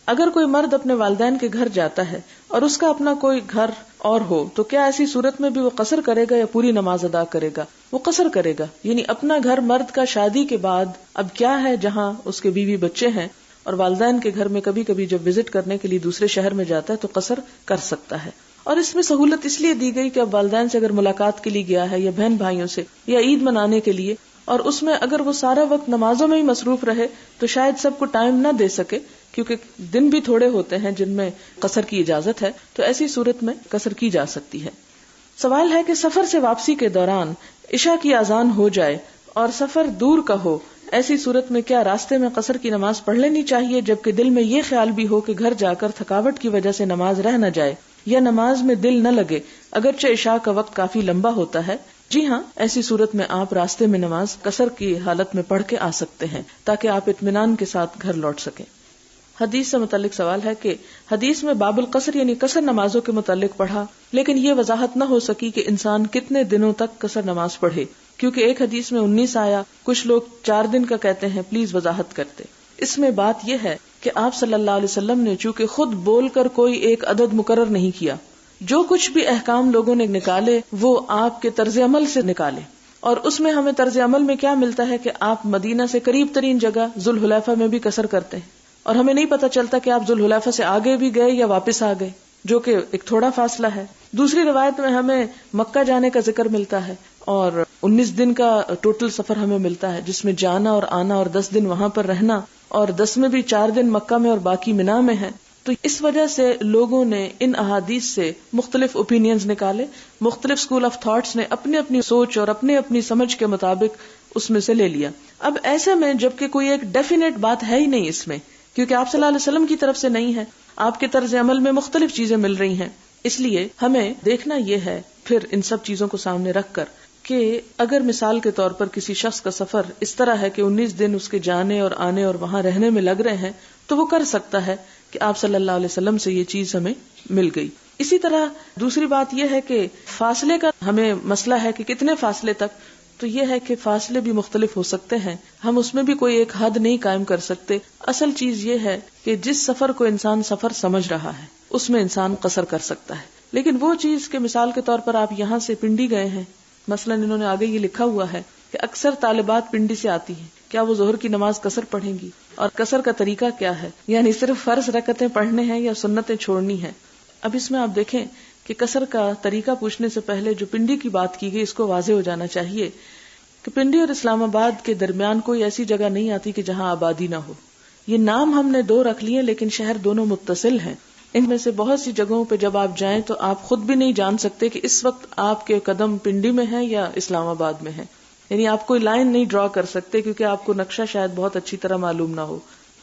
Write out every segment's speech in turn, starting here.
اگر کوئی مرد اپنے والدین کے گھر جاتا ہے اور اس کا اپنا کوئی گھر اور ہو تو کیا ایسی صورت میں بھی وہ قصر کرے گا یا پوری نماز ادا کرے گا؟ وہ قصر کرے گا. یعنی اپنا گھر مرد کا شادی کے بعد اب کیا ہے جہاں اس کے بیوی بچے ہیں اور والدین کے گھر میں کبھی کبھی جب وزٹ کرنے کے لیے دوسرے شہر میں جاتا ہے تو قصر کر سکتا ہے. اور اس میں سہولت اس لیے دی گئی کہ اب والدین سے اگر ملاقات کے لیے گیا ہے یا بہن بھائیوں سے یا عید منانے کے لیے، اور اس میں اگر وہ سارا وقت نمازوں میں ہی مصروف رہے تو شاید سب کو ٹائم نہ دے سکے، کیونکہ دن بھی تھوڑے ہوتے ہیں جن میں قصر کی اجازت ہے، تو ایسی صورت میں قصر کی جا سکتی ہے. سوال ہے کہ سفر سے واپسی کے دوران عشاء کی اذان ہو جائے اور سفر دور کا ہو، ایسی صورت میں کیا راستے میں قصر کی نماز پڑھ لینی چاہیے جبکہ دل میں یہ خیال بھی ہو کہ گھر جا کر تھکاوٹ کی وجہ سے نماز رہ نہ جائے یا نماز میں دل نہ لگے اگرچہ عشاء کا وقت کافی لمبا ہوتا ہے؟ جی ہاں، ایسی صورت میں آپ راستے میں نماز قصر کی حالت میں پڑھ کے آ سکتے ہیں تاکہ آپ اطمینان کے ساتھ گھر لوٹ سکیں. حدیث سے متعلق سوال ہے کہ حدیث میں باب القصر یعنی قصر نمازوں کے متعلق پڑھا، لیکن یہ وضاحت نہ ہو سکی کہ انسان کتنے دنوں تک قصر نماز پڑھے، کیونکہ ایک حدیث میں 19 آیا، کچھ لوگ 4 دن کا کہتے ہیں. پلیز وضاحت کرتے. اس میں بات یہ ہے کہ آپ صلی اللہ علیہ وسلم نے چونکہ خود بول کر کوئی ایک عدد مقرر نہیں کیا، جو کچھ بھی احکام لوگوں نے نکالے وہ آپ کے طرز عمل سے نکالے، اور اس میں ہمیں طرز عمل میں کیا ملتا ہے کہ آپ مدینہ سے قریب ترین جگہ ذوالحلیفہ میں بھی قصر کرتے ہیں، اور ہمیں نہیں پتہ چلتا کہ آپ ذوالحلیفہ سے آگے بھی گئے یا واپس آ گئے، جو کہ ایک تھوڑا فاصلہ ہے. دوسری روایت میں ہمیں مکہ جانے کا ذکر ملتا ہے اور 19 دن کا ٹوٹل سفر ہمیں ملتا ہے، جس میں جانا اور آنا اور 10 دن وہاں پر رہنا، اور 10 میں بھی 4 دن مکہ میں اور باقی مینا میں ہے. تو اس وجہ سے لوگوں نے ان احادیث سے مختلف اوپینینز نکالے، مختلف اسکول آف تھاٹس نے اپنی اپنی سوچ اور اپنی اپنی سمجھ کے مطابق اس میں سے لے لیا. اب ایسے میں جبکہ کوئی ایک ڈیفینیٹ بات ہے ہی نہیں اس میں، کیونکہ آپ صلی اللہ علیہ وسلم کی طرف سے نہیں ہے، آپ کے طرز عمل میں مختلف چیزیں مل رہی ہیں، اس لیے ہمیں دیکھنا یہ ہے پھر ان سب چیزوں کو سامنے رکھ کر کہ اگر مثال کے طور پر کسی شخص کا سفر اس طرح ہے کہ 19 دن اس کے جانے اور آنے اور وہاں رہنے میں لگ رہے ہیں تو وہ کر سکتا ہے کہ آپ صلی اللہ علیہ وسلم سے یہ چیز ہمیں مل گئی. اسی طرح دوسری بات یہ ہے کہ فاصلے کا ہمیں مسئلہ ہے کہ کتنے فاصلے تک، تو یہ ہے کہ فاصلے بھی مختلف ہو سکتے ہیں، ہم اس میں بھی کوئی ایک حد نہیں قائم کر سکتے. اصل چیز یہ ہے کہ جس سفر کو انسان سفر سمجھ رہا ہے اس میں انسان قصر کر سکتا ہے. لیکن وہ چیز کہ مثال کے طور پر آپ یہاں سے پنڈی گئے ہیں، مثلا انہوں نے آگے یہ لکھا ہوا ہے کہ اکثر طالبات پنڈی سے آتی ہیں، کیا وہ ظہر کی نماز قصر پڑھیں گی اور قصر کا طریقہ کیا ہے، یعنی صرف فرض رکعتیں پڑھنے ہیں یا سنتیں چھوڑنی ہیں. اب اس میں آپ دیکھیں کہ قصر کا طریقہ پوچھنے سے پہلے جو پنڈی کی بات کی گئی اس کو واضح ہو جانا چاہیے کہ پنڈی اور اسلام آباد کے درمیان کوئی ایسی جگہ نہیں آتی کہ جہاں آبادی نہ ہو. یہ نام ہم نے 2 رکھ لیے لیکن شہر دونوں متصل ہیں. ان میں سے بہت سی جگہوں پہ جب آپ جائیں تو آپ خود بھی نہیں جان سکتے کہ اس وقت آپ کے قدم پنڈی میں ہیں یا اسلام آباد میں ہیں، یعنی آپ کوئی لائن نہیں ڈرا کر سکتے کیونکہ آپ کو نقشہ شاید بہت اچھی طرح معلوم نہ ہو.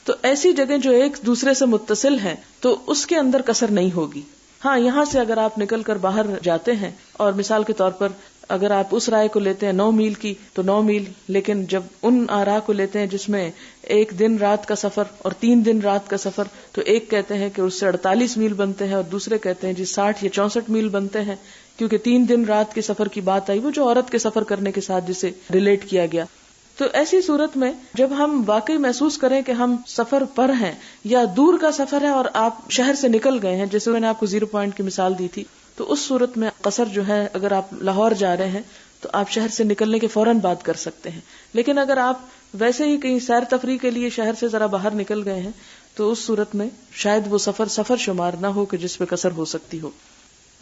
تو ایسی جگہ جو ایک دوسرے سے متصل ہیں تو اس کے اندر قصر نہیں ہوگی. ہاں، یہاں سے اگر آپ نکل کر باہر جاتے ہیں اور مثال کے طور پر اگر آپ اس رائے کو لیتے ہیں 9 میل کی تو 9 میل، لیکن جب ان آراء کو لیتے ہیں جس میں 1 دن رات کا سفر اور 3 دن رات کا سفر، تو ایک کہتے ہیں کہ اس سے 48 میل بنتے ہیں اور دوسرے کہتے ہیں 60 یا 64 میل بنتے ہیں، کیونکہ 3 دن رات کے سفر کی بات آئی، وہ جو عورت کے سفر کرنے کے ساتھ جسے ریلیٹ کیا گیا. تو ایسی صورت میں جب ہم واقعی محسوس کریں کہ ہم سفر پر ہیں یا دور کا سفر ہے اور آپ شہر سے نکل گئے ہیں، جیسے میں نے آپ کو 0 پوائنٹ کی مثال دی تھی، تو اس صورت میں قصر جو ہے اگر آپ لاہور جا رہے ہیں تو آپ شہر سے نکلنے کے فوراً بات کر سکتے ہیں. لیکن اگر آپ ویسے ہی کہیں سیر تفریح کے لیے شہر سے ذرا باہر نکل گئے ہیں تو اس صورت میں شاید وہ سفر شمار نہ ہو کہ جس پہ قصر ہو سکتی ہو.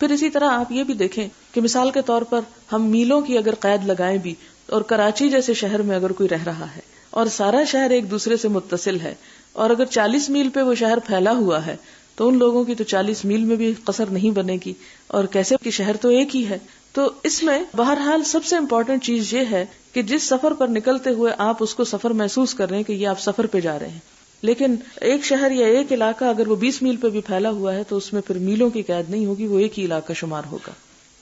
پھر اسی طرح آپ یہ بھی دیکھیں کہ مثال کے طور پر ہم میلوں کی اگر قید لگائیں بھی، اور کراچی جیسے شہر میں اگر کوئی رہ رہا ہے اور سارا شہر ایک دوسرے سے متصل ہے اور اگر 40 میل پہ وہ شہر پھیلا ہوا ہے تو ان لوگوں کی تو 40 میل میں بھی قصر نہیں بنے گی، اور کیسے کہ شہر تو ایک ہی ہے. تو اس میں بہرحال سب سے امپورٹنٹ چیز یہ ہے کہ جس سفر پر نکلتے ہوئے آپ اس کو سفر محسوس کر رہے ہیں کہ یہ آپ سفر پہ جا رہے ہیں. لیکن ایک شہر یا ایک علاقہ اگر وہ 20 میل پہ بھی پھیلا ہوا ہے تو اس میں پھر میلوں کی قید نہیں ہوگی، وہ ایک ہی علاقہ شمار ہوگا.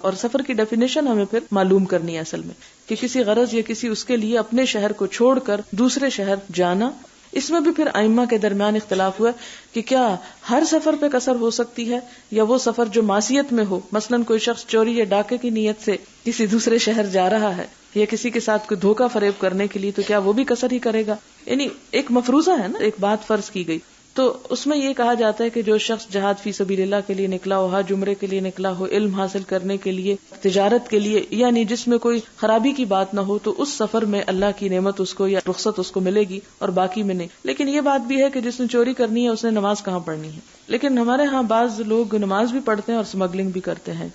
اور سفر کی ڈیفینیشن ہمیں پھر معلوم کرنی ہے اصل میں کہ کسی غرض یا کسی اس کے لیے اپنے شہر کو چھوڑ کر دوسرے شہر جانا. اس میں بھی پھر ائمہ کے درمیان اختلاف ہوا کہ کیا ہر سفر پہ قصر ہو سکتی ہے یا وہ سفر جو معصیت میں ہو، مثلاً کوئی شخص چوری یا ڈاکے کی نیت سے کسی دوسرے شہر جا رہا ہے یا کسی کے ساتھ کوئی دھوکہ فریب کرنے کے لیے، تو کیا وہ بھی قصر ہی کرے گا؟ یعنی ایک مفروضہ ہے نا، ایک بات فرض کی گئی. تو اس میں یہ کہا جاتا ہے کہ جو شخص جہاد فی سبیل اللہ کے لیے نکلا ہو، حج عمرے کے لیے نکلا ہو، علم حاصل کرنے کے لیے، تجارت کے لیے، یعنی جس میں کوئی خرابی کی بات نہ ہو، تو اس سفر میں اللہ کی نعمت اس کو یا رخصت اس کو ملے گی اور باقی میں نہیں. لیکن یہ بات بھی ہے کہ جس نے چوری کرنی ہے اس نے نماز کہاں پڑھنی ہے. لیکن ہمارے ہاں بعض لوگ نماز بھی پڑھتے ہیں اور اسمگلنگ بھی کرتے ہیں.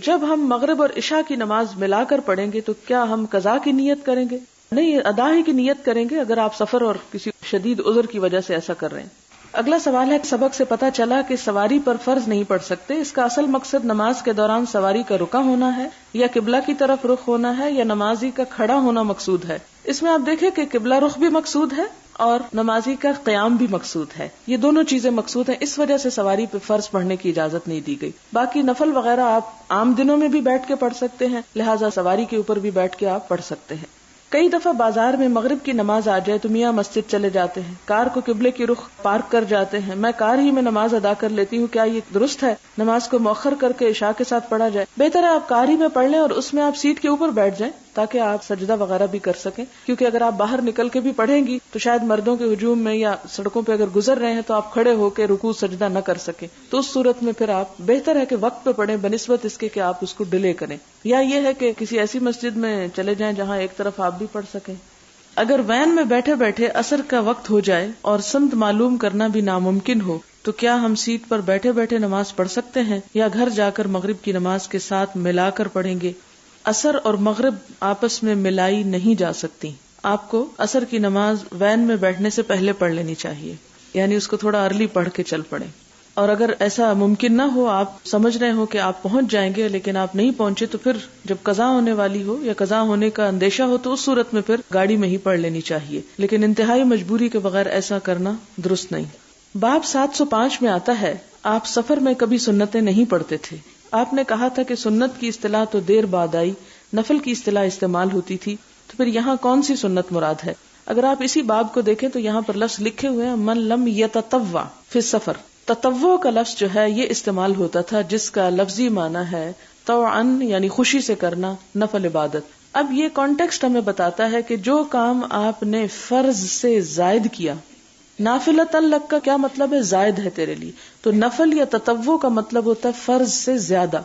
جب ہم مغرب اور عشاء کی نماز ملا کر پڑھیں گے تو کیا ہم قضا کی نیت کریں گے؟ نہیں، ادا ہی کی نیت کریں گے اگر آپ سفر اور کسی شدید عذر کی وجہ سے ایسا کر رہے ہیں. اگلا سوال ہے، سبق سے پتہ چلا کہ سواری پر فرض نہیں پڑھ سکتے، اس کا اصل مقصد نماز کے دوران سواری کا رکا ہونا ہے یا قبلہ کی طرف رخ ہونا ہے یا نمازی کا کھڑا ہونا مقصود ہے؟ اس میں آپ دیکھیں کہ قبلہ رخ بھی مقصود ہے اور نمازی کا قیام بھی مقصود ہے. یہ دونوں چیزیں مقصود ہیں، اس وجہ سے سواری پہ فرض پڑھنے کی اجازت نہیں دی گئی. باقی نفل وغیرہ آپ عام دنوں میں بھی بیٹھ کے پڑھ سکتے ہیں، لہٰذا سواری کے اوپر بھی بیٹھ کے آپ پڑھ سکتے ہیں. کئی دفعہ بازار میں مغرب کی نماز آ جائے تو میاں مسجد چلے جاتے ہیں، کار کو قبلے کی رخ پارک کر جاتے ہیں. میں کار ہی میں نماز ادا کر لیتی ہوں، کیا یہ درست ہے؟ نماز کو مؤخر کر کے عشاء کے ساتھ پڑھا جائے. بہتر ہے آپ کار ہی میں پڑھ لیں اور اس میں آپ سیٹ کے اوپر بیٹھ جائیں تاکہ آپ سجدہ وغیرہ بھی کر سکیں، کیونکہ اگر آپ باہر نکل کے بھی پڑھیں گی تو شاید مردوں کے ہجوم میں یا سڑکوں پہ اگر گزر رہے ہیں تو آپ کھڑے ہو کے رکوع سجدہ نہ کر سکیں. تو اس صورت میں پھر آپ بہتر ہے کہ وقت پہ پڑھیں بنسبت اس کے کہ آپ اس کو ڈیلے کریں، یا یہ ہے کہ کسی ایسی مسجد میں چلے جائیں جہاں ایک طرف آپ بھی پڑھ سکیں. اگر وین میں بیٹھے بیٹھے عصر کا وقت ہو جائے اور سمت معلوم کرنا بھی ناممکن ہو تو کیا ہم سیٹ پر بیٹھے بیٹھے نماز پڑھ سکتے ہیں یا گھر جا کر مغرب کی نماز کے ساتھ ملا کر پڑھیں گے؟ عصر اور مغرب آپس میں ملائی نہیں جا سکتی. آپ کو عصر کی نماز وین میں بیٹھنے سے پہلے پڑھ لینی چاہیے، یعنی اس کو تھوڑا ارلی پڑھ کے چل پڑیں. اور اگر ایسا ممکن نہ ہو، آپ سمجھ رہے ہو کہ آپ پہنچ جائیں گے لیکن آپ نہیں پہنچے، تو پھر جب قضا ہونے والی ہو یا قضا ہونے کا اندیشہ ہو تو اس صورت میں پھر گاڑی میں ہی پڑھ لینی چاہیے، لیکن انتہائی مجبوری کے بغیر ایسا کرنا درست نہیں. باب 705 میں آتا ہے، آپ سفر میں کبھی سنتیں نہیں پڑھتے تھے. آپ نے کہا تھا کہ سنت کی اصطلاح تو دیر بعد آئی، نفل کی اصطلاح استعمال ہوتی تھی، تو پھر یہاں کون سی سنت مراد ہے؟ اگر آپ اسی باب کو دیکھیں تو یہاں پر لفظ لکھے ہوئے ہیں، من لم یتطوع فی السفر. تطوع کا لفظ جو ہے یہ استعمال ہوتا تھا جس کا لفظی معنی ہے طوعا، یعنی خوشی سے کرنا، نفل عبادت. اب یہ کانٹیکسٹ ہمیں بتاتا ہے کہ جو کام آپ نے فرض سے زائد کیا، نافلۃ لک کا کیا مطلب ہے؟ زائد ہے تیرے لیے. تو نفل یا تطوع کا مطلب ہوتا ہے فرض سے زیادہ.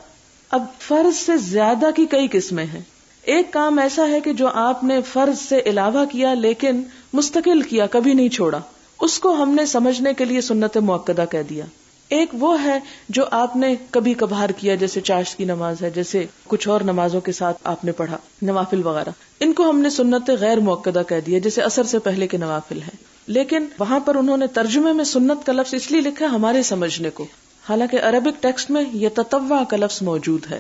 اب فرض سے زیادہ کی کئی قسمیں ہیں. ایک کام ایسا ہے کہ جو آپ نے فرض سے علاوہ کیا لیکن مستقل کیا، کبھی نہیں چھوڑا، اس کو ہم نے سمجھنے کے لیے سنت مؤکدہ کہہ دیا. ایک وہ ہے جو آپ نے کبھی کبھار کیا، جیسے چاشت کی نماز ہے، جیسے کچھ اور نمازوں کے ساتھ آپ نے پڑھا نوافل وغیرہ، ان کو ہم نے سنت غیر مؤکدہ کہہ دیا، جیسے عصر سے پہلے کے نوافل ہیں. لیکن وہاں پر انہوں نے ترجمے میں سنت کا لفظ اس لیے لکھا ہمارے سمجھنے کو، حالانکہ عربک ٹیکسٹ میں یہ تطوع کا لفظ موجود ہے.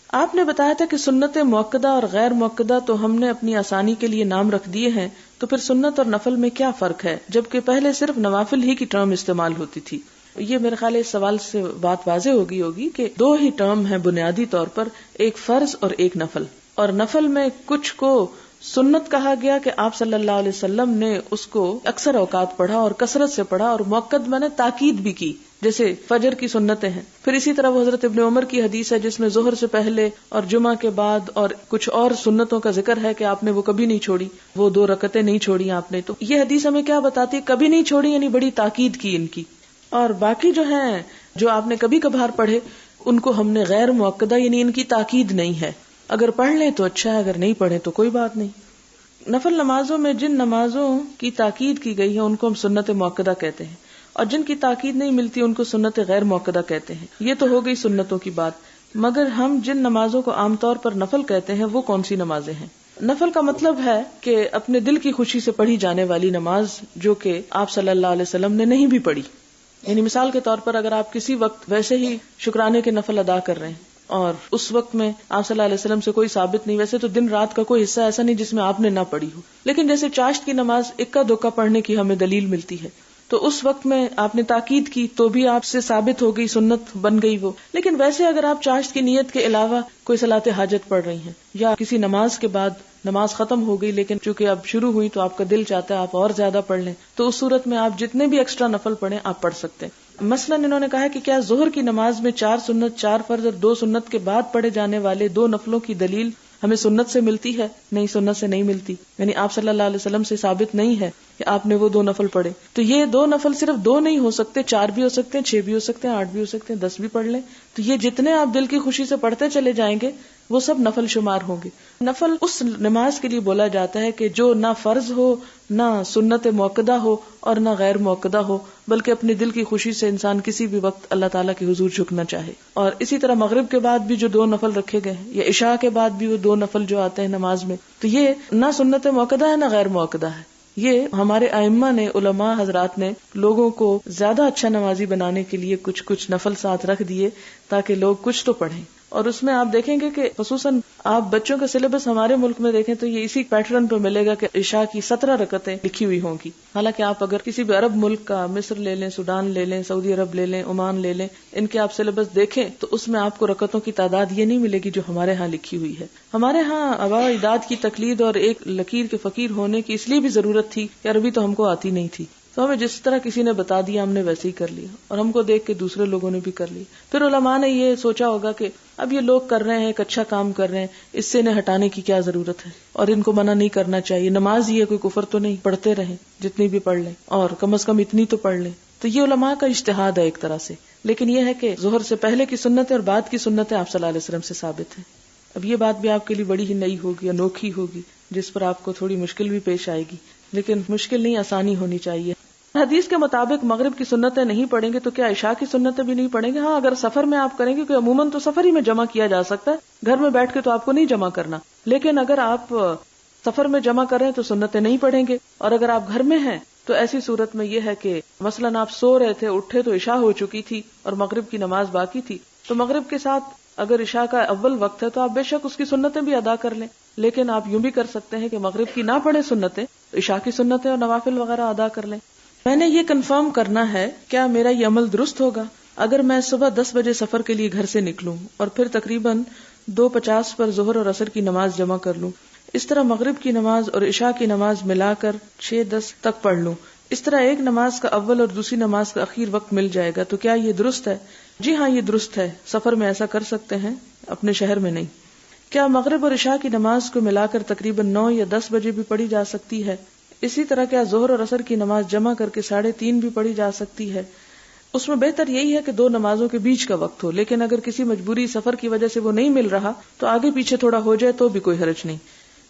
آپ نے بتایا تھا کہ سنت مؤکدہ اور غیر مؤکدہ تو ہم نے اپنی آسانی کے لیے نام رکھ دیے ہیں، تو پھر سنت اور نفل میں کیا فرق ہے جبکہ پہلے صرف نوافل ہی کی ٹرم استعمال ہوتی تھی؟ یہ میرے خیال اس سوال سے بات واضح ہوگی کہ دو ہی ٹرم ہیں بنیادی طور پر، ایک فرض اور ایک نفل. اور نفل میں کچھ کو سنت کہا گیا کہ آپ صلی اللہ علیہ وسلم نے اس کو اکثر اوقات پڑھا اور کثرت سے پڑھا، اور مؤکد میں نے تاکید بھی کی، جیسے فجر کی سنتیں ہیں. پھر اسی طرح وہ حضرت ابن عمر کی حدیث ہے جس میں ظہر سے پہلے اور جمعہ کے بعد اور کچھ اور سنتوں کا ذکر ہے کہ آپ نے وہ کبھی نہیں چھوڑی، وہ 2 رکعتیں نہیں چھوڑی آپ نے. تو یہ حدیث ہمیں کیا بتاتی ہے؟ کبھی نہیں چھوڑی، یعنی بڑی تاکید کی ان کی. اور باقی جو ہیں جو آپ نے کبھی کبھار پڑھے ان کو ہم نے غیر مؤکدہ، یعنی ان کی تاکید نہیں ہے، اگر پڑھ لیں تو اچھا ہے، اگر نہیں پڑھیں تو کوئی بات نہیں. نفل نمازوں میں جن نمازوں کی تاکید کی گئی ہے ان کو ہم سنت مؤکدہ کہتے ہیں، اور جن کی تاکید نہیں ملتی ان کو سنت غیر مؤکدہ کہتے ہیں. یہ تو ہو گئی سنتوں کی بات. مگر ہم جن نمازوں کو عام طور پر نفل کہتے ہیں وہ کون سی نمازیں ہیں؟ نفل کا مطلب ہے کہ اپنے دل کی خوشی سے پڑھی جانے والی نماز جو کہ آپ صلی اللہ علیہ وسلم نے نہیں بھی پڑھی. یعنی مثال کے طور پر اگر آپ کسی وقت ویسے ہی شکرانے کے نفل ادا کر رہے ہیں اور اس وقت میں آپ صلی اللہ علیہ وسلم سے کوئی ثابت نہیں، ویسے تو دن رات کا کوئی حصہ ایسا نہیں جس میں آپ نے نہ پڑھی ہو، لیکن جیسے چاشت کی نماز اکا دکا پڑھنے کی ہمیں دلیل ملتی ہے، تو اس وقت میں آپ نے تاکید کی تو بھی آپ سے ثابت ہو گئی، سنت بن گئی وہ. لیکن ویسے اگر آپ چاشت کی نیت کے علاوہ کوئی صلاۃ حاجت پڑھ رہی ہیں یا کسی نماز کے بعد نماز ختم ہو گئی لیکن چونکہ اب شروع ہوئی تو آپ کا دل چاہتا ہے آپ اور زیادہ پڑھ لیں، تو اس صورت میں آپ جتنے بھی ایکسٹرا نفل پڑھیں آپ پڑھ سکتے ہیں. مثلا انہوں نے کہا کہ کیا ظہر کی نماز میں 4 سنت، 4 فرض اور 2 سنت کے بعد پڑھے جانے والے 2 نفلوں کی دلیل ہمیں سنت سے ملتی ہے؟ نہیں، سنت سے نہیں ملتی. یعنی آپ صلی اللہ علیہ وسلم سے ثابت نہیں ہے کہ آپ نے وہ 2 نفل پڑھے. تو یہ 2 نفل صرف 2 نہیں ہو سکتے، 4 بھی ہو سکتے ہیں، 6 بھی ہو سکتے ہیں، 8 بھی ہو سکتے ہیں، 10 بھی پڑھ لیں. تو یہ جتنے آپ دل کی خوشی سے پڑھتے چلے جائیں گے وہ سب نفل شمار ہوں گے. نفل اس نماز کے لیے بولا جاتا ہے کہ جو نہ فرض ہو، نہ سنت موقدہ ہو اور نہ غیر موقدہ ہو، بلکہ اپنے دل کی خوشی سے انسان کسی بھی وقت اللہ تعالیٰ کے حضور جھکنا چاہے. اور اسی طرح مغرب کے بعد بھی جو 2 نفل رکھے گئے ہیں، یا عشاء کے بعد بھی وہ 2 نفل جو آتے ہیں نماز میں، تو یہ نہ سنت موقدہ ہے نہ غیر موقدہ ہے. یہ ہمارے ائمہ نے، علماء حضرات نے لوگوں کو زیادہ اچھا نمازی بنانے کے لیے کچھ نفل ساتھ رکھ دیے تاکہ لوگ کچھ تو پڑھیں. اور اس میں آپ دیکھیں گے کہ خصوصاً آپ بچوں کا سلیبس ہمارے ملک میں دیکھیں تو یہ اسی پیٹرن پہ ملے گا کہ عشاء کی 17 رکعتیں لکھی ہوئی ہوں گی. حالانکہ آپ اگر کسی بھی عرب ملک کا، مصر لے لیں، سوڈان لے لیں، سعودی عرب لے لیں، عمان لے لیں، ان کے آپ سلیبس دیکھیں تو اس میں آپ کو رکعتوں کی تعداد یہ نہیں ملے گی جو ہمارے ہاں لکھی ہوئی ہے. ہمارے ہاں آباء اجداد کی تقلید اور ایک لکیر کے فقیر ہونے کی اس لیے بھی ضرورت تھی کہ عربی تو ہم کو آتی نہیں تھی، تو ہمیں جس طرح کسی نے بتا دیا ہم نے ویسے ہی کر لیا، اور ہم کو دیکھ کے دوسرے لوگوں نے بھی کر لی. پھر علماء نے یہ سوچا ہوگا کہ اب یہ لوگ کر رہے ہیں، ایک اچھا کام کر رہے ہیں، اس سے انہیں ہٹانے کی کیا ضرورت ہے، اور ان کو منع نہیں کرنا چاہیے. نماز ہی ہے، کوئی کفر تو نہیں، پڑھتے رہیں جتنی بھی پڑھ لیں، اور کم از کم اتنی تو پڑھ لیں. تو یہ علماء کا اجتہاد ہے ایک طرح سے. لیکن یہ ہے کہ ظہر سے پہلے کی سنتیں اور بعد کی سنتیں آپ صلی اللہ علیہ وسلم سے ثابت ہیں. اب یہ بات بھی آپ کے لیے بڑی ہی نئی ہوگی، انوکھی ہوگی، جس پر آپ کو تھوڑی مشکل بھی پیش آئے گی، لیکن مشکل نہیں، آسانی ہونی چاہیے. حدیث کے مطابق مغرب کی سنتیں نہیں پڑھیں گے تو کیا عشاء کی سنتیں بھی نہیں پڑھیں گے؟ ہاں، اگر سفر میں آپ کریں گے، کیونکہ عموماً تو سفر ہی میں جمع کیا جا سکتا ہے، گھر میں بیٹھ کے تو آپ کو نہیں جمع کرنا. لیکن اگر آپ سفر میں جمع کریں تو سنتیں نہیں پڑھیں گے. اور اگر آپ گھر میں ہیں تو ایسی صورت میں یہ ہے کہ مثلاً آپ سو رہے تھے، اٹھے تو عشاء ہو چکی تھی اور مغرب کی نماز باقی تھی، تو مغرب کے ساتھ اگر عشاء کا اول وقت ہے تو آپ بے شک اس کی سنتیں بھی ادا کر لیں. لیکن آپ یوں بھی کر سکتے ہیں کہ مغرب کی نہ پڑھیں سنتیں، عشاء کی سنتیں اور نوافل وغیرہ ادا کر لیں. میں نے یہ کنفرم کرنا ہے کیا میرا یہ عمل درست ہوگا اگر میں صبح 10 بجے سفر کے لیے گھر سے نکلوں اور پھر تقریباً 2:50 پر ظہر اور عصر کی نماز جمع کر لوں. اس طرح مغرب کی نماز اور عشاء کی نماز ملا کر 6:10 تک پڑھ لوں. اس طرح ایک نماز کا اول اور دوسری نماز کا اخیر وقت مل جائے گا. تو کیا یہ درست ہے؟ جی ہاں، یہ درست ہے. سفر میں ایسا کر سکتے ہیں، اپنے شہر میں نہیں. کیا مغرب اور عشاء کی نماز کو ملا کر تقریباً 9 یا 10 بجے بھی پڑھی جا سکتی ہے؟ اسی طرح کیا ظہر اور عصر کی نماز جمع کر کے 3:30 بھی پڑھی جا سکتی ہے؟ اس میں بہتر یہی ہے کہ 2 نمازوں کے بیچ کا وقت ہو، لیکن اگر کسی مجبوری سفر کی وجہ سے وہ نہیں مل رہا تو آگے پیچھے تھوڑا ہو جائے تو بھی کوئی حرج نہیں.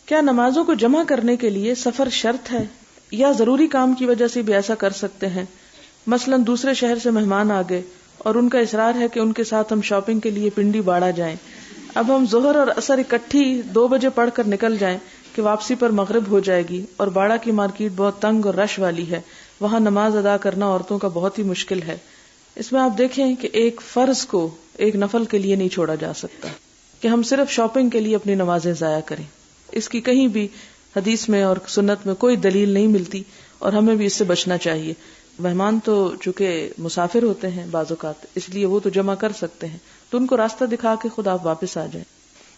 کیا نمازوں کو جمع کرنے کے لیے سفر شرط ہے یا ضروری کام کی وجہ سے بھی ایسا کر سکتے ہیں؟ مثلا دوسرے شہر سے مہمان آ گئے اور ان کا اصرار ہے کہ ان کے ساتھ ہم شاپنگ کے لیے پنڈی باڑہ جائیں. اب ہم ظہر اور عصر اکٹھی 2 بجے پڑھ کر نکل جائیں کہ واپسی پر مغرب ہو جائے گی، اور باڑہ کی مارکیٹ بہت تنگ اور رش والی ہے، وہاں نماز ادا کرنا عورتوں کا بہت ہی مشکل ہے. اس میں آپ دیکھیں کہ ایک فرض کو ایک نفل کے لیے نہیں چھوڑا جا سکتا کہ ہم صرف شاپنگ کے لیے اپنی نمازیں ضائع کریں. اس کی کہیں بھی حدیث میں اور سنت میں کوئی دلیل نہیں ملتی، اور ہمیں بھی اس سے بچنا چاہیے. مہمان تو چونکہ مسافر ہوتے ہیں بعض اوقات، اس لیے وہ تو جمع کر سکتے ہیں، تو ان کو راستہ دکھا کے خود آپ واپس آ جائیں.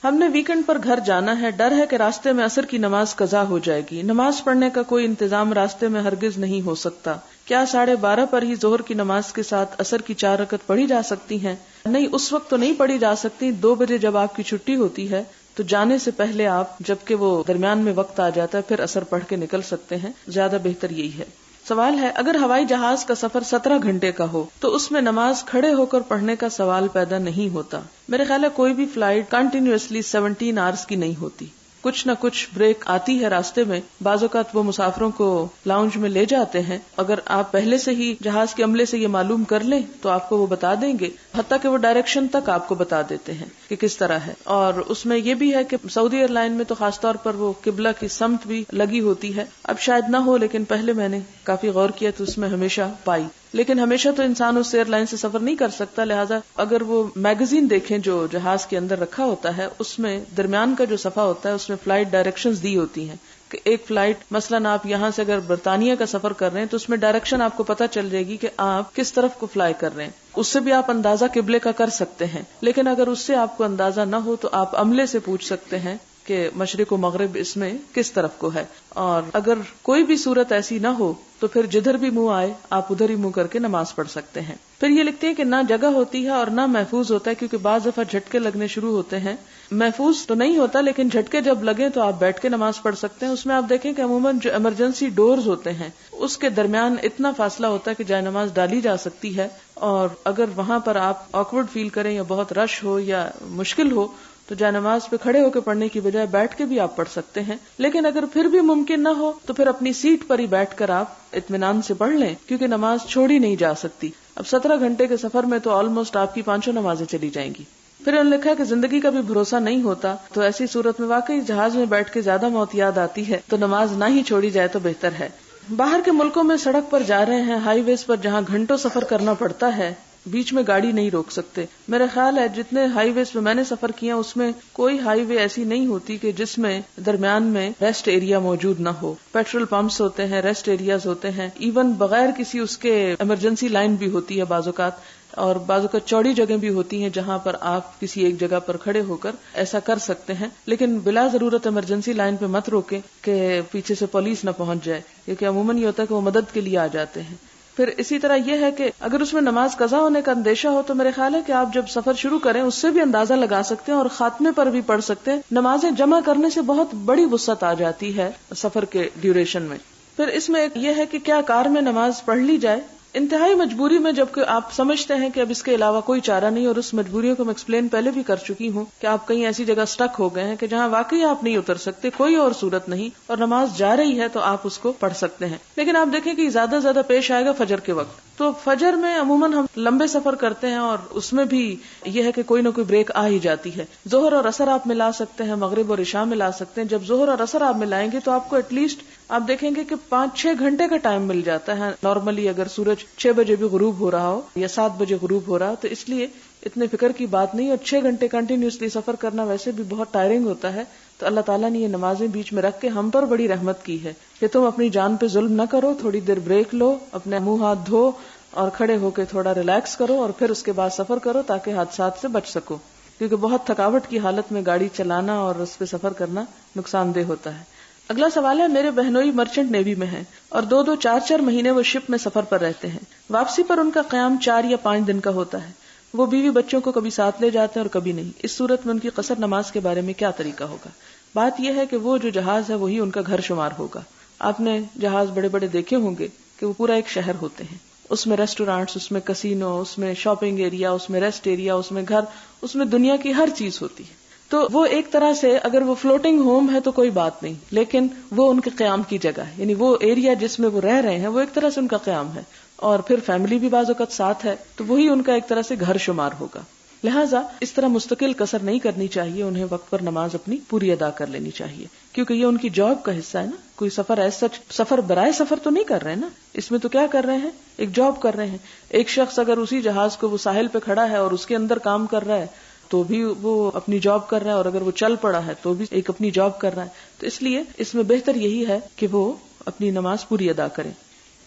ہم نے ویکنڈ پر گھر جانا ہے، ڈر ہے کہ راستے میں عصر کی نماز قضا ہو جائے گی. نماز پڑھنے کا کوئی انتظام راستے میں ہرگز نہیں ہو سکتا. کیا 12:30 پر ہی ظہر کی نماز کے ساتھ عصر کی 4 رکعت پڑھی جا سکتی ہیں؟ نہیں، اس وقت تو نہیں پڑھی جا سکتی. 2 بجے جب آپ کی چھٹی ہوتی ہے تو جانے سے پہلے آپ، جبکہ وہ درمیان میں وقت آ جاتا ہے، پھر عصر پڑھ کے نکل سکتے ہیں. زیادہ بہتر یہی ہے. سوال ہے، اگر ہوائی جہاز کا سفر 17 گھنٹے کا ہو تو اس میں نماز کھڑے ہو کر پڑھنے کا سوال پیدا نہیں ہوتا؟ میرے خیال ہے کوئی بھی فلائٹ کنٹینیوسلی 17 آورز کی نہیں ہوتی، کچھ نہ کچھ بریک آتی ہے راستے میں. بعض اوقات وہ مسافروں کو لاؤنج میں لے جاتے ہیں. اگر آپ پہلے سے ہی جہاز کے عملے سے یہ معلوم کر لیں تو آپ کو وہ بتا دیں گے، حتیٰ کہ وہ ڈائریکشن تک آپ کو بتا دیتے ہیں کہ کس طرح ہے. اور اس میں یہ بھی ہے کہ سعودی ایئر لائن میں تو خاص طور پر وہ قبلہ کی سمت بھی لگی ہوتی ہے. اب شاید نہ ہو، لیکن پہلے میں نے کافی غور کیا تو اس میں ہمیشہ پائی. لیکن ہمیشہ تو انسان اس ایئر لائن سے سفر نہیں کر سکتا، لہٰذا اگر وہ میگزین دیکھیں جو جہاز کے اندر رکھا ہوتا ہے، اس میں درمیان کا جو صفحہ ہوتا ہے اس میں فلائٹ ڈائریکشنز دی ہوتی ہیں کہ ایک فلائٹ مثلاً آپ یہاں سے اگر برطانیہ کا سفر کر رہے ہیں تو اس میں ڈائریکشن آپ کو پتہ چل جائے گی کہ آپ کس طرف کو فلائی کر رہے ہیں. اس سے بھی آپ اندازہ قبلے کا کر سکتے ہیں. لیکن اگر اس سے آپ کو اندازہ نہ ہو تو آپ عملے سے پوچھ سکتے ہیں کہ مشرق و مغرب اس میں کس طرف کو ہے، اور اگر کوئی بھی صورت ایسی نہ ہو تو پھر جدھر بھی منہ آئے آپ ادھر ہی منہ کر کے نماز پڑھ سکتے ہیں۔ پھر یہ لکھتے ہیں کہ نہ جگہ ہوتی ہے اور نہ محفوظ ہوتا ہے، کیونکہ بعض دفعہ جھٹکے لگنے شروع ہوتے ہیں۔ محفوظ تو نہیں ہوتا، لیکن جھٹکے جب لگیں تو آپ بیٹھ کے نماز پڑھ سکتے ہیں۔ اس میں آپ دیکھیں کہ عموماً جو ایمرجنسی ڈورز ہوتے ہیں اس کے درمیان اتنا فاصلہ ہوتا ہے کہ جائے نماز ڈالی جا سکتی ہے، اور اگر وہاں پر آپ آکورڈ فیل کریں یا بہت رش ہو یا مشکل ہو تو جائے نماز پہ کھڑے ہو کے پڑھنے کی بجائے بیٹھ کے بھی آپ پڑھ سکتے ہیں۔ لیکن اگر پھر بھی ممکن نہ ہو تو پھر اپنی سیٹ پر ہی بیٹھ کر آپ اطمینان سے پڑھ لیں، کیونکہ نماز چھوڑی نہیں جا سکتی۔ اب 17 گھنٹے کے سفر میں تو آلموسٹ آپ کی 5 نمازیں چلی جائیں گی۔ پھر انہوں نے لکھا کہ زندگی کا بھی بھروسہ نہیں ہوتا، تو ایسی صورت میں واقعی جہاز میں بیٹھ کے زیادہ موت یاد آتی ہے، تو نماز نہ ہی چھوڑی جائے تو بہتر ہے۔ باہر کے ملکوں میں سڑک پر جا رہے ہیں، ہائی ویز پر جہاں گھنٹوں سفر کرنا پڑتا ہے، بیچ میں گاڑی نہیں روک سکتے۔ میرا خیال ہے جتنے ہائی ویز پہ میں نے سفر کیا اس میں کوئی ہائی وے ایسی نہیں ہوتی کہ جس میں درمیان میں ریسٹ ایریا موجود نہ ہو۔ پیٹرول پمپس ہوتے ہیں، ریسٹ ایریاز ہوتے ہیں، ایون بغیر کسی اس کے ایمرجنسی لائن بھی ہوتی ہے بعض اوقات، اور بعض اوقات چوڑی جگہ بھی ہوتی ہیں جہاں پر آپ کسی ایک جگہ پر کھڑے ہو کر ایسا کر سکتے ہیں، لیکن بلا ضرورت ایمرجنسی لائن پہ مت روکیں کہ پیچھے سے پولیس نہ پہنچ جائے، کیونکہ عموماً یہ ہوتا ہے کہ وہ مدد کے لیے آ جاتے ہیں۔ پھر اسی طرح یہ ہے کہ اگر اس میں نماز قضا ہونے کا اندیشہ ہو تو میرے خیال ہے کہ آپ جب سفر شروع کریں اس سے بھی اندازہ لگا سکتے ہیں اور خاتمے پر بھی پڑھ سکتے ہیں۔ نمازیں جمع کرنے سے بہت بڑی وسعت آ جاتی ہے سفر کے ڈیوریشن میں۔ پھر اس میں ایک یہ ہے کہ کیا کار میں نماز پڑھ لی جائے انتہائی مجبوری میں، جبکہ آپ سمجھتے ہیں کہ اب اس کے علاوہ کوئی چارہ نہیں، اور اس مجبوریوں کو میں ایکسپلین پہلے بھی کر چکی ہوں کہ آپ کہیں ایسی جگہ سٹک ہو گئے ہیں کہ جہاں واقعی آپ نہیں اتر سکتے، کوئی اور صورت نہیں، اور نماز جا رہی ہے تو آپ اس کو پڑھ سکتے ہیں۔ لیکن آپ دیکھیں کہ زیادہ سے زیادہ پیش آئے گا فجر کے وقت، تو فجر میں عموماً ہم لمبے سفر کرتے ہیں اور اس میں بھی یہ ہے کہ کوئی نہ کوئی بریک آ ہی جاتی ہے۔ ظہر اور عصر آپ ملا سکتے ہیں، مغرب اور عشاء ملا سکتے ہیں۔ جب ظہر اور عصر آپ ملائیں گے تو آپ کو ایٹ لیسٹ آپ دیکھیں گے کہ 5-6 گھنٹے کا ٹائم مل جاتا ہے نارملی، اگر سورج 6 بجے بھی غروب ہو رہا ہو یا 7 بجے غروب ہو رہا ہو، تو اس لیے اتنے فکر کی بات نہیں۔ اور 6 گھنٹے کنٹینیوسلی سفر کرنا ویسے بھی بہت ٹائرنگ ہوتا ہے، تو اللہ تعالیٰ نے یہ نمازیں بیچ میں رکھ کے ہم پر بڑی رحمت کی ہے کہ تم اپنی جان پہ ظلم نہ کرو، تھوڑی دیر بریک لو، اپنے منہ ہاتھ دھو اور کھڑے ہو کے تھوڑا ریلیکس کرو، اور پھر اس کے بعد سفر کرو تاکہ حادثات سے بچ سکو، کیونکہ بہت تھکاوٹ کی حالت میں گاڑی چلانا اور اس پہ سفر کرنا نقصان دہ ہوتا ہے۔ اگلا سوال ہے، میرے بہنوئی مرچنٹ نیوی میں ہیں اور 2-4 مہینے وہ شپ میں سفر پر رہتے ہیں، واپسی پر ان کا قیام 4 یا 5 دن کا ہوتا ہے، وہ بیوی بچوں کو کبھی ساتھ لے جاتے ہیں اور کبھی نہیں، اس صورت میں ان کی قصر نماز کے بارے میں کیا طریقہ ہوگا؟ بات یہ ہے کہ وہ جو جہاز ہے وہی ان کا گھر شمار ہوگا۔ آپ نے جہاز بڑے بڑے دیکھے ہوں گے کہ وہ پورا ایک شہر ہوتے ہیں، اس میں ریسٹورانٹس، اس میں کسینو، اس میں شاپنگ ایریا، اس میں ریسٹ ایریا، اس میں گھر، اس میں دنیا کی ہر چیز ہوتی ہے۔ تو وہ ایک طرح سے اگر وہ فلوٹنگ ہوم ہے تو کوئی بات نہیں، لیکن وہ ان کے قیام کی جگہ ہے، یعنی وہ ایریا جس میں وہ رہ رہے ہیں وہ ایک طرح سے ان کا قیام ہے، اور پھر فیملی بھی بعض اوقات ساتھ ہے تو وہی ان کا ایک طرح سے گھر شمار ہوگا۔ لہٰذا اس طرح مستقل قصر نہیں کرنی چاہیے، انہیں وقت پر نماز اپنی پوری ادا کر لینی چاہیے، کیونکہ یہ ان کی جاب کا حصہ ہے نا، کوئی سفر ایسا سفر برائے سفر تو نہیں کر رہے نا، اس میں تو کیا کر رہے ہیں، ایک جاب کر رہے ہیں۔ ایک شخص اگر اسی جہاز کو وہ ساحل پہ کھڑا ہے اور اس کے اندر کام کر رہا ہے تو بھی وہ اپنی جاب کر رہا ہے، اور اگر وہ چل پڑا ہے تو بھی ایک اپنی جاب کر رہا ہے، تو اس لیے اس میں بہتر یہی ہے کہ وہ اپنی نماز پوری ادا کریں۔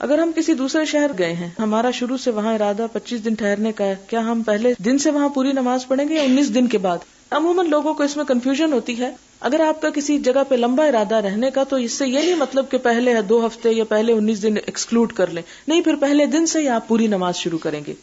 اگر ہم کسی دوسرے شہر گئے ہیں، ہمارا شروع سے وہاں ارادہ 25 دن ٹھہرنے کا ہے، کیا ہم پہلے دن سے وہاں پوری نماز پڑھیں گے یا 19 دن کے بعد؟ عموماً لوگوں کو اس میں کنفیوژن ہوتی ہے۔ اگر آپ کا کسی جگہ پہ لمبا ارادہ رہنے کا تو اس سے یہ نہیں مطلب کہ پہلے 2 ہفتے یا پہلے 19 دن ایکسکلوڈ کر لیں، نہیں، پھر پہلے دن سے ہی آپ پوری نماز شروع کریں گے۔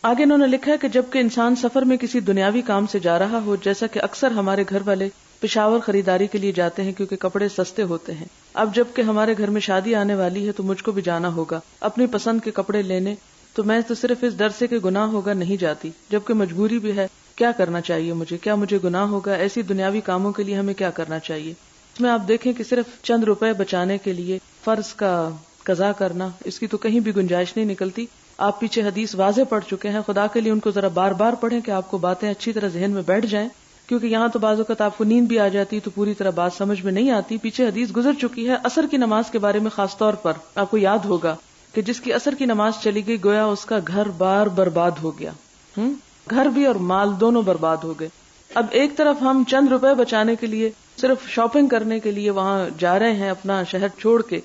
آگے انہوں نے لکھا ہے کہ جبکہ انسان سفر میں کسی دنیاوی کام سے جا رہا ہو، جیسا کہ اکثر ہمارے گھر والے پشاور خریداری کے لیے جاتے ہیں کیونکہ کپڑے سستے ہوتے ہیں، اب جبکہ ہمارے گھر میں شادی آنے والی ہے تو مجھ کو بھی جانا ہوگا اپنی پسند کے کپڑے لینے، تو میں تو صرف اس ڈر سے کہ گناہ ہوگا نہیں جاتی، جبکہ مجبوری بھی ہے، کیا کرنا چاہیے مجھے؟ کیا مجھے گناہ ہوگا؟ ایسی دنیاوی کاموں کے لیے ہمیں کیا کرنا چاہیے؟ اس میں آپ دیکھیں کہ صرف چند روپے بچانے کے لیے فرض کا قضا کرنا، اس کی تو کہیں بھی گنجائش نہیں نکلتی۔ آپ پیچھے حدیث واضح پڑھ چکے ہیں، خدا کے لیے ان کو ذرا بار بار پڑھیں کہ آپ کو باتیں اچھی طرح ذہن میں بیٹھ جائیں، کیونکہ یہاں تو بعض اوقات آپ کو نیند بھی آ جاتی تو پوری طرح بات سمجھ میں نہیں آتی۔ پیچھے حدیث گزر چکی ہے عصر کی نماز کے بارے میں، خاص طور پر آپ کو یاد ہوگا کہ جس کی عصر کی نماز چلی گئی گویا اس کا گھر بار برباد ہو گیا، گھر بھی اور مال دونوں برباد ہو گئے۔ اب ایک طرف ہم چند روپے بچانے کے لیے صرف شاپنگ کرنے کے لیے وہاں جا رہے ہیں اپنا شہر چھوڑ کے،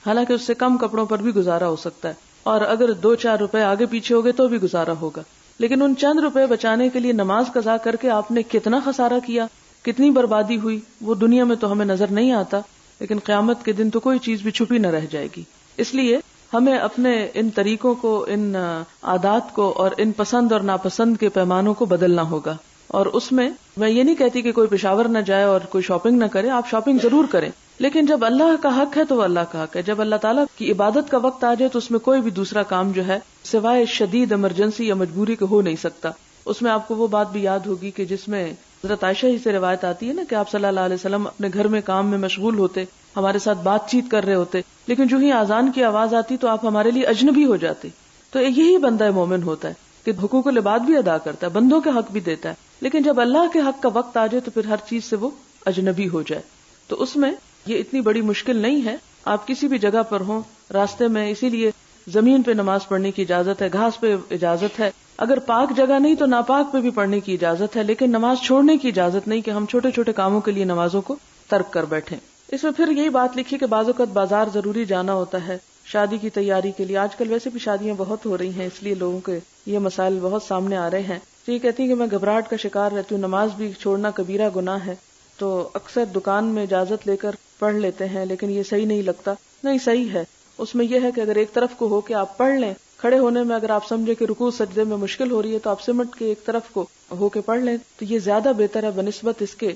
حالانکہ اس سے کم کپڑوں پر بھی گزارا ہو سکتا ہے، اور اگر 2-4 روپے آگے پیچھے ہو گئے تو بھی گزارا ہوگا، لیکن ان چند روپے بچانے کے لیے نماز قضا کر کے آپ نے کتنا خسارہ کیا۔ کتنی بربادی ہوئی وہ دنیا میں تو ہمیں نظر نہیں آتا، لیکن قیامت کے دن تو کوئی چیز بھی چھپی نہ رہ جائے گی. اس لیے ہمیں اپنے ان طریقوں کو، ان عادات کو اور ان پسند اور ناپسند کے پیمانوں کو بدلنا ہوگا. اور اس میں یہ نہیں کہتی کہ کوئی پشاور نہ جائے اور کوئی شاپنگ نہ کرے، آپ شاپنگ ضرور کریں، لیکن جب اللہ کا حق ہے تو وہ اللہ کا حق ہے. جب اللہ تعالیٰ کی عبادت کا وقت آ جائے تو اس میں کوئی بھی دوسرا کام جو ہے سوائے شدید ایمرجنسی یا مجبوری کے ہو نہیں سکتا. اس میں آپ کو وہ بات بھی یاد ہوگی کہ جس میں حضرت عائشہ ہی سے روایت آتی ہے نا کہ آپ صلی اللہ علیہ وسلم اپنے گھر میں کام میں مشغول ہوتے، ہمارے ساتھ بات چیت کر رہے ہوتے، لیکن جو ہی اذان کی آواز آتی تو آپ ہمارے لیے اجنبی ہو جاتے. تو یہی بندہ مومن ہوتا ہے کہ حقوق العباد بھی ادا کرتا ہے، بندوں کے حق بھی دیتا ہے، لیکن جب اللہ کے حق کا وقت آ جائے تو پھر ہر چیز سے وہ اجنبی ہو جائے. تو اس میں یہ اتنی بڑی مشکل نہیں ہے. آپ کسی بھی جگہ پر ہوں، راستے میں، اسی لیے زمین پہ نماز پڑھنے کی اجازت ہے، گھاس پہ اجازت ہے، اگر پاک جگہ نہیں تو ناپاک پہ بھی پڑھنے کی اجازت ہے، لیکن نماز چھوڑنے کی اجازت نہیں کہ ہم چھوٹے چھوٹے کاموں کے لیے نمازوں کو ترک کر بیٹھیں. اس میں پھر یہی بات لکھی کہ بعض اوقات بازار ضروری جانا ہوتا ہے شادی کی تیاری کے لیے. آج کل ویسے بھی شادیاں بہت ہو رہی ہیں، اس لیے لوگوں کے یہ مسائل بہت سامنے آ رہے ہیں. تو یہ کہتی ہیں کہ میں گھبراہٹ کا شکار رہتی ہوں، نماز بھی چھوڑنا کبیرہ گناہ ہے، تو اکثر دکان میں اجازت لے کر پڑھ لیتے ہیں، لیکن یہ صحیح نہیں لگتا. نہیں، صحیح ہے. اس میں یہ ہے کہ اگر ایک طرف کو ہو کہ آپ پڑھ لیں، کھڑے ہونے میں اگر آپ سمجھے کہ رکوع سجدے میں مشکل ہو رہی ہے تو آپ سمٹ کے ایک طرف کو ہو کے پڑھ لیں، تو یہ زیادہ بہتر ہے بنسبت اس کے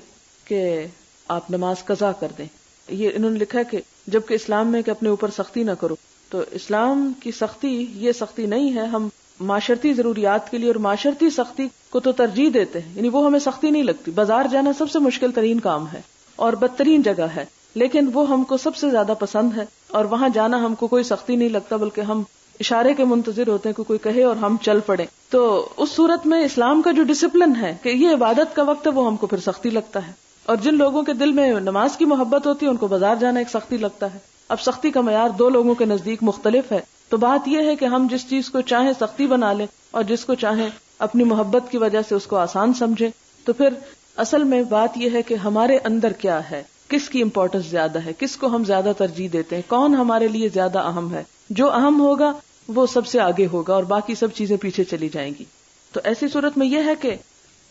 کہ آپ نماز قضا کر دیں. یہ انہوں نے لکھا کہ جبکہ اسلام میں کہ اپنے اوپر سختی نہ کرو، تو اسلام کی سختی یہ سختی نہیں ہے. ہم معاشرتی ضروریات کے لیے اور معاشرتی سختی کو تو ترجیح دیتے ہیں، یعنی وہ ہمیں سختی نہیں لگتی. بازار جانا سب سے مشکل ترین کام ہے اور بدترین جگہ ہے، لیکن وہ ہم کو سب سے زیادہ پسند ہے، اور وہاں جانا ہم کو کوئی سختی نہیں لگتا، بلکہ ہم اشارے کے منتظر ہوتے ہیں کہ کوئی کہے اور ہم چل پڑیں. تو اس صورت میں اسلام کا جو ڈسپلن ہے کہ یہ عبادت کا وقت ہے، وہ ہم کو پھر سختی لگتا ہے. اور جن لوگوں کے دل میں نماز کی محبت ہوتی ہے ان کو بازار جانا ایک سختی لگتا ہے. اب سختی کا معیار دو لوگوں کے نزدیک مختلف ہے. تو بات یہ ہے کہ ہم جس چیز کو چاہیں سختی بنا لیں اور جس کو چاہیں اپنی محبت کی وجہ سے اس کو آسان سمجھیں. تو پھر اصل میں بات یہ ہے کہ ہمارے اندر کیا ہے، کس کی امپورٹنس زیادہ ہے، کس کو ہم زیادہ ترجیح دیتے ہیں، کون ہمارے لیے زیادہ اہم ہے. جو اہم ہوگا وہ سب سے آگے ہوگا اور باقی سب چیزیں پیچھے چلی جائیں گی. تو ایسی صورت میں یہ ہے کہ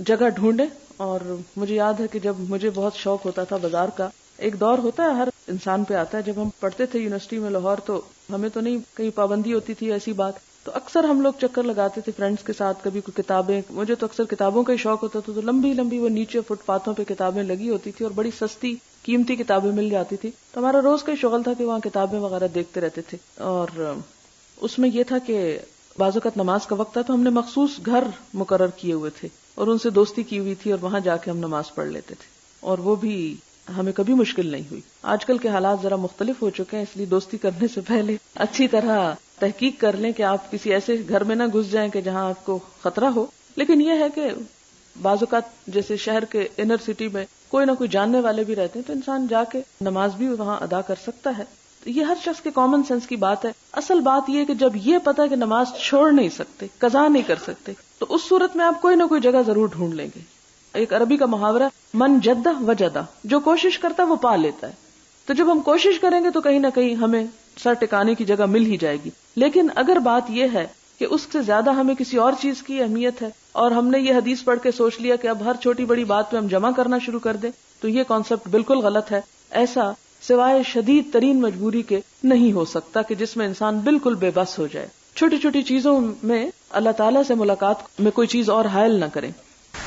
جگہ ڈھونڈیں. اور مجھے یاد ہے کہ جب مجھے بہت شوق ہوتا تھا بازار کا، ایک دور ہوتا ہے ہر انسان پہ آتا ہے، جب ہم پڑھتے تھے یونیورسٹی میں لاہور تو ہمیں تو نہیں کہیں پابندی ہوتی تھی ایسی بات، تو اکثر ہم لوگ چکر لگاتے تھے فرینڈس کے ساتھ. کبھی کوئی کتابیں، مجھے تو اکثر کتابوں کا ہی شوق ہوتا تھا، تو لمبی لمبی وہ نیچے فٹ پاتھوں پہ کتابیں لگی ہوتی تھی اور بڑی سستی قیمتی کتابیں مل جاتی تھی. تو ہمارا روز کا ہی شغل تھا کہ وہاں کتابیں وغیرہ دیکھتے رہتے تھے. اور اس میں یہ تھا کہ بعض اوقات نماز کا وقت تھا تو ہم نے مخصوص گھر مقرر کیے ہوئے تھے اور ان سے دوستی کی ہوئی تھی، اور وہاں جا کے ہم نماز پڑھ لیتے تھے، اور وہ بھی ہمیں کبھی مشکل نہیں ہوئی. آج کل کے حالات ذرا مختلف ہو چکے ہیں، اس لیے دوستی کرنے سے پہلے اچھی طرح تحقیق کر لیں کہ آپ کسی ایسے گھر میں نہ گھس جائیں کہ جہاں آپ کو خطرہ ہو. لیکن یہ ہے کہ بعض اوقات جیسے شہر کے انر سٹی میں کوئی نہ کوئی جاننے والے بھی رہتے ہیں تو انسان جا کے نماز بھی وہاں ادا کر سکتا ہے. یہ ہر شخص کے کامن سینس کی بات ہے. اصل بات یہ ہے کہ جب یہ پتا کہ نماز چھوڑ نہیں سکتے، قضا نہیں کر سکتے، تو اس صورت میں آپ کوئی نہ کوئی جگہ ضرور ڈھونڈ لیں گے. ایک عربی کا محاورہ من جدہ وجدہ، جو کوشش کرتا ہے وہ پا لیتا ہے. تو جب ہم کوشش کریں گے تو کہیں نہ کہیں ہمیں سر ٹکانے کی جگہ مل ہی جائے گی. لیکن اگر بات یہ ہے کہ اس سے زیادہ ہمیں کسی اور چیز کی اہمیت ہے اور ہم نے یہ حدیث پڑھ کے سوچ لیا کہ اب ہر چھوٹی بڑی بات پہ ہم جمع کرنا شروع کر دیں، تو یہ کانسیپٹ بالکل غلط ہے. ایسا سوائے شدید ترین مجبوری کے نہیں ہو سکتا کہ جس میں انسان بالکل بے بس ہو جائے. چھوٹی چھوٹی چیزوں میں اللہ تعالیٰ سے ملاقات میں کوئی چیز اور حائل نہ کریں.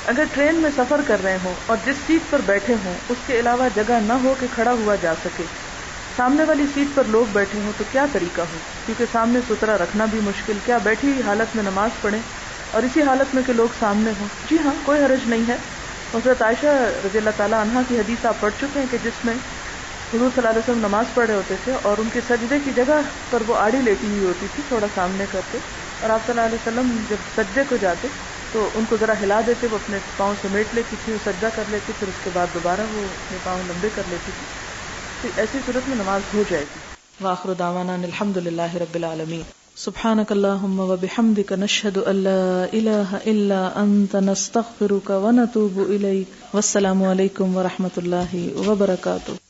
اگر ٹرین میں سفر کر رہے ہوں اور جس سیٹ پر بیٹھے ہوں اس کے علاوہ جگہ نہ ہو کہ کھڑا ہوا جا سکے، سامنے والی سیٹ پر لوگ بیٹھے ہوں تو کیا طریقہ ہو؟ کیونکہ سامنے سترہ رکھنا بھی مشکل، کیا بیٹھی ہوئی حالت میں نماز پڑھیں اور اسی حالت میں کہ لوگ سامنے ہوں؟ جی ہاں، کوئی حرج نہیں ہے. حضرت عائشہ رضی اللہ تعالیٰ عنہا کی حدیث آپ پڑھ چکے ہیں کہ جس میں حضور صلی اللہ علیہ وسلم نماز پڑھ رہے ہوتے تھے اور ان کے سجدے کی جگہ پر وہ آڑی لیٹی ہوئی ہوتی تھی تھوڑا سامنے کرتے، اور آپ صلی اللہ علیہ وسلم جب سجدے کو جاتے تو ان کو ذرا ہلا دیتے، وہ اپنے پاؤں سمیٹ لیتی تھی، وہ سجدہ کر لیتی، پھر اس کے بعد دوبارہ وہ اپنے پاؤں لمبے کر لیتی تھی. تو ایسی صورت میں نماز ہو جائے گی. وآخر دعوانا الحمدللہ رب العالمین. سبحانک اللہم وبحمدک نشہد ان لا الہ الا انت نستغفرک ونتوب الیک. والسلام علیکم ورحمۃ اللہ وبرکاتہ.